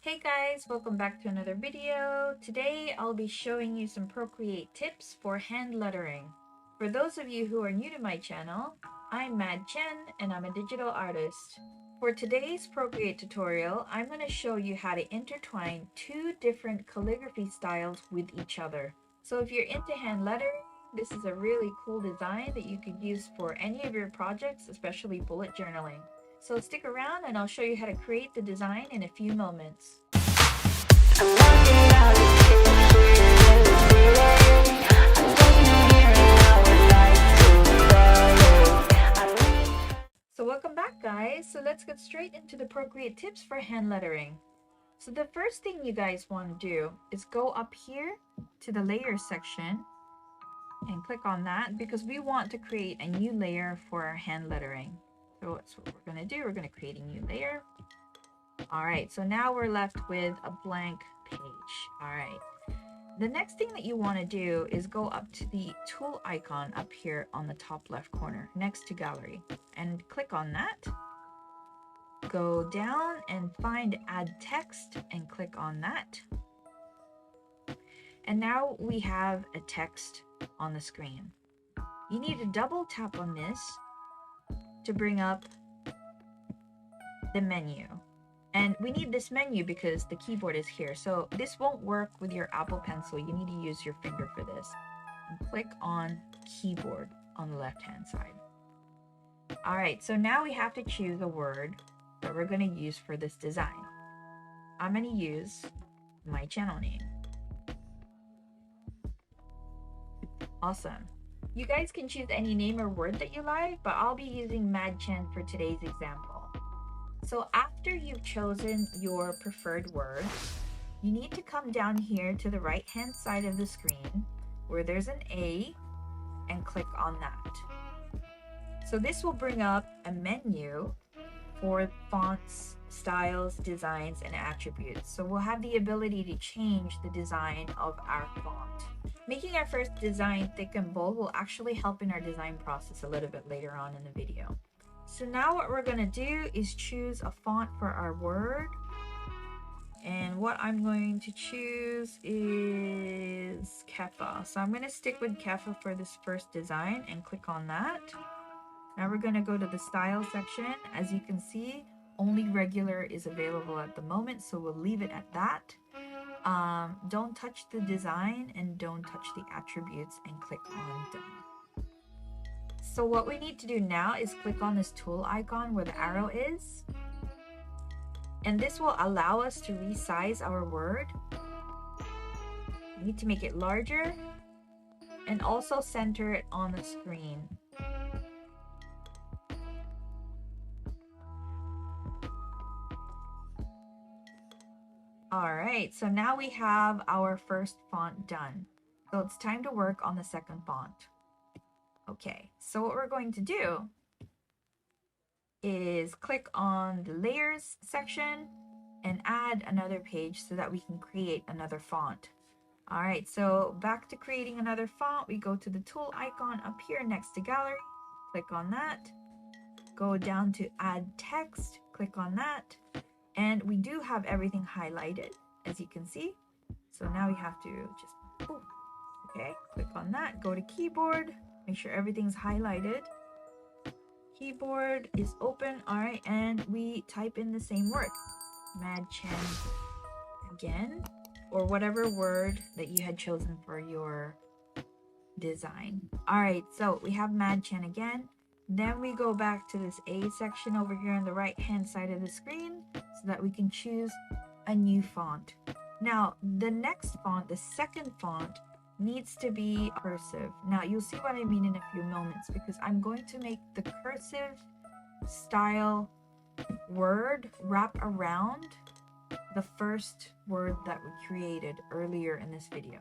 Hey guys, welcome back to another video. Today I'll be showing you some Procreate tips for hand lettering. For those of you who are new to my channel, I'm Mad Chen and I'm a digital artist. For today's Procreate tutorial, I'm going to show you how to intertwine two different calligraphy styles with each other. So if you're into hand lettering, this is a really cool design that you could use for any of your projects, especially bullet journaling. So stick around and I'll show you how to create the design in a few moments. So welcome back guys. So let's get straight into the Procreate tips for hand lettering. So the first thing you guys want to do is go up here to the layer section and click on that because we want to create a new layer for our hand lettering. So that's what we're going to do. We're going to create a new layer. All right, so now we're left with a blank page. All right. The next thing that you want to do is go up to the tool icon up here on the top left corner next to gallery and click on that. Go down and find add text and click on that. And now we have a text on the screen. You need to double tap on this to bring up the menu. And we need this menu because the keyboard is here. So this won't work with your Apple Pencil. You need to use your finger for this. And click on keyboard on the left-hand side. All right, so now we have to choose a word that we're going to use for this design. I'm going to use my channel name. Awesome. You guys can choose any name or word that you like, but I'll be using Mad Chen for today's example. So after you've chosen your preferred word, you need to come down here to the right hand side of the screen where there's an A and click on that. So this will bring up a menu for fonts, styles, designs, and attributes. So we'll have the ability to change the design of our font. Making our first design thick and bold will actually help in our design process a little bit later on in the video. So now what we're going to do is choose a font for our word. And what I'm going to choose is Kefa. So I'm going to stick with Kefa for this first design and click on that. Now we're going to go to the style section. As you can see, only regular is available at the moment, so we'll leave it at that. Don't touch the design and don't touch the attributes and click on done. So what we need to do now is click on this tool icon where the arrow is. And this will allow us to resize our word. We need to make it larger and also center it on the screen. All right, so now we have our first font done. So it's time to work on the second font. Okay, so what we're going to do is click on the layers section and add another page so that we can create another font. All right, so back to creating another font, we go to the tool icon up here next to gallery, click on that, go down to add text, click on that, and we do have everything highlighted, as you can see. So now we have to just, okay, click on that, go to keyboard, make sure everything's highlighted. Keyboard is open, all right, and we type in the same word, Mad Chen again, or whatever word that you had chosen for your design. All right, so we have Mad Chen again. Then we go back to this A section over here on the right hand side of the screen so that we can choose a new font. Now, the next font, the second font, needs to be cursive. Now, you'll see what I mean in a few moments because I'm going to make the cursive style word wrap around the first word that we created earlier in this video.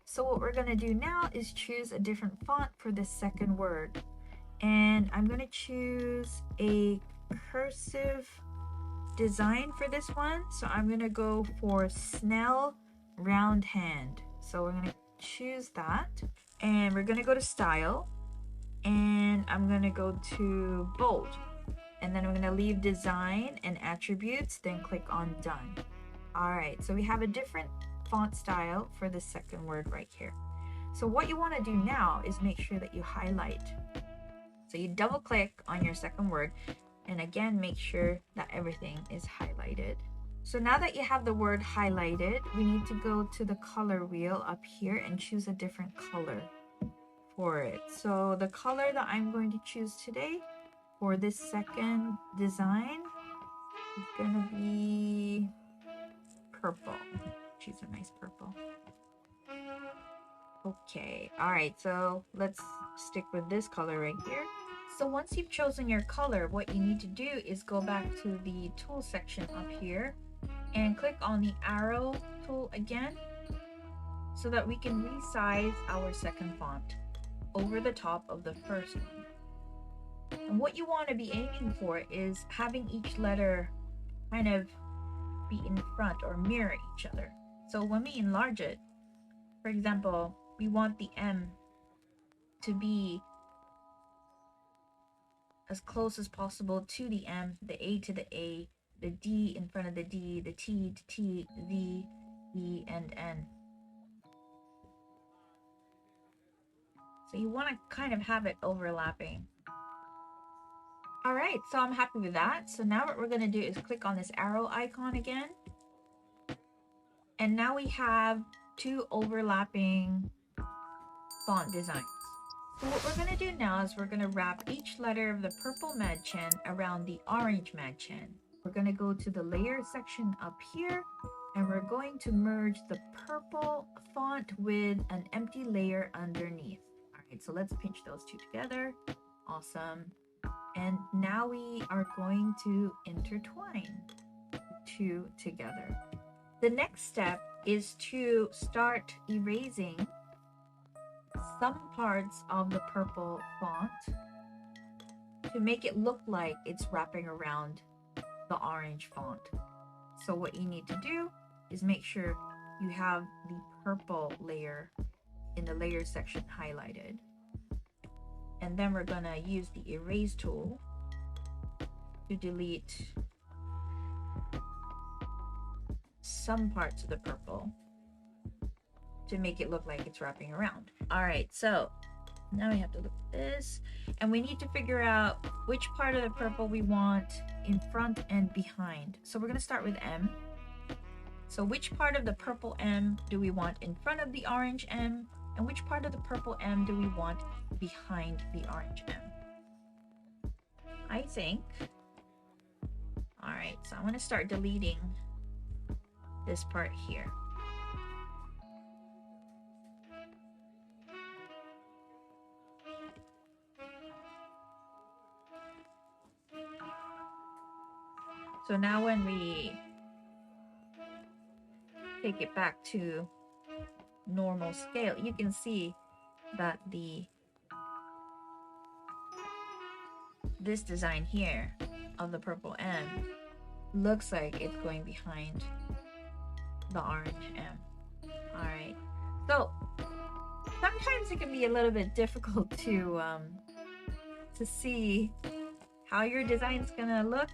So what we're going to do now is choose a different font for this second word. And I'm going to choose a cursive design for this one. So I'm going to go for Snell Round Hand. So we're going to choose that. And we're going to go to Style. And I'm going to go to Bold. And then I'm going to leave Design and Attributes. Then click on Done. All right, so we have a different font style for the second word right here. So what you want to do now is make sure that you highlight. So you double click on your second word, and again, make sure that everything is highlighted. So now that you have the word highlighted, we need to go to the color wheel up here and choose a different color for it. So the color that I'm going to choose today for this second design is gonna be purple. Choose a nice purple. Okay, all right, so let's stick with this color right here. So once you've chosen your color, what you need to do is go back to the tool section up here and click on the arrow tool again so that we can resize our second font over the top of the first one. And what you want to be aiming for is having each letter kind of be in front or mirror each other. So when we enlarge it, for example, we want the M to be as close as possible to the M, the A to the A, the D in front of the D, the T to T, V, E, and N. So you want to kind of have it overlapping. All right, so I'm happy with that. So now what we're going to do is click on this arrow icon again. And now we have two overlapping font designs. So what we're going to do now is we're going to wrap each letter of the purple Madchen around the orange Madchen. We're going to go to the layer section up here, and we're going to merge the purple font with an empty layer underneath. All right, so let's pinch those two together. Awesome. And now we are going to intertwine the two together. The next step is to start erasing some parts of the purple font to make it look like it's wrapping around the orange font. So what you need to do is make sure you have the purple layer in the layer section highlighted. And then we're gonna use the erase tool to delete some parts of the purple to make it look like it's wrapping around. All right, so now we have to look at this, and we need to figure out which part of the purple we want in front and behind. So we're gonna start with M. So which part of the purple M do we want in front of the orange M, and which part of the purple M do we want behind the orange M? I think, all right, so I'm gonna start deleting this part here. So now when we take it back to normal scale, you can see that this design here of the purple M looks like it's going behind the orange M. All right, so sometimes it can be a little bit difficult to see how your design's gonna look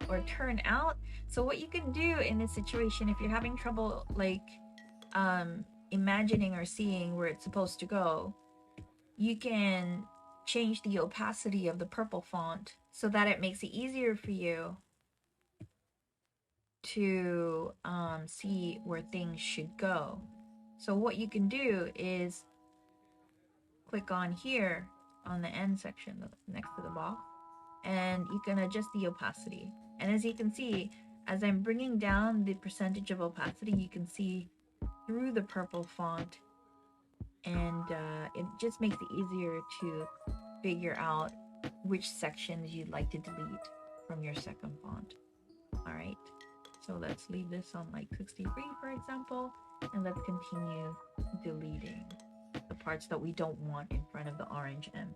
or turn out. So what you can do in this situation, if you're having trouble like imagining or seeing where it's supposed to go, you can change the opacity of the purple font so that it makes it easier for you to see where things should go. So what you can do is click on here on the end section next to the box, and you can adjust the opacity. And as you can see, as I'm bringing down the percentage of opacity, you can see through the purple font, and it just makes it easier to figure out which sections you'd like to delete from your second font. All right, so let's leave this on like 63, for example, and let's continue deleting the parts that we don't want in front of the orange M.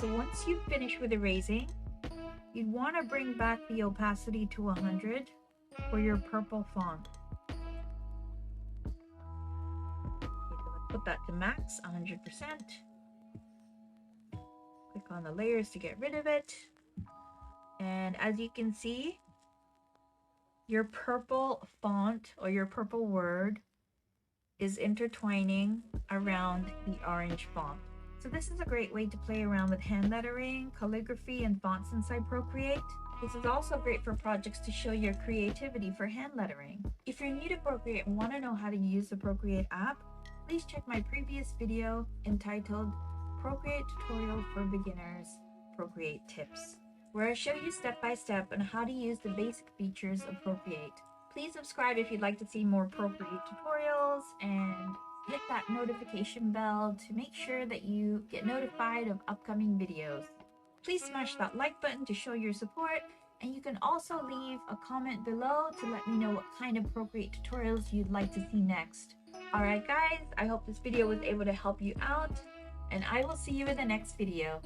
So once you finish with erasing, you'd want to bring back the opacity to 100 for your purple font. Put that to max, 100%. Click on the layers to get rid of it. And as you can see, your purple font or your purple word is intertwining around the orange font. So this is a great way to play around with hand lettering, calligraphy, and fonts inside Procreate. This is also great for projects to show your creativity for hand lettering. If you're new to Procreate and want to know how to use the Procreate app, please check my previous video entitled Procreate Tutorial for Beginners Procreate Tips, where I show you step by step on how to use the basic features of Procreate. Please subscribe if you'd like to see more Procreate tutorials, and hit that notification bell to make sure that you get notified of upcoming videos. Please smash that like button to show your support, and you can also leave a comment below to let me know what kind of Procreate tutorials you'd like to see next. Alright guys, I hope this video was able to help you out, and I will see you in the next video.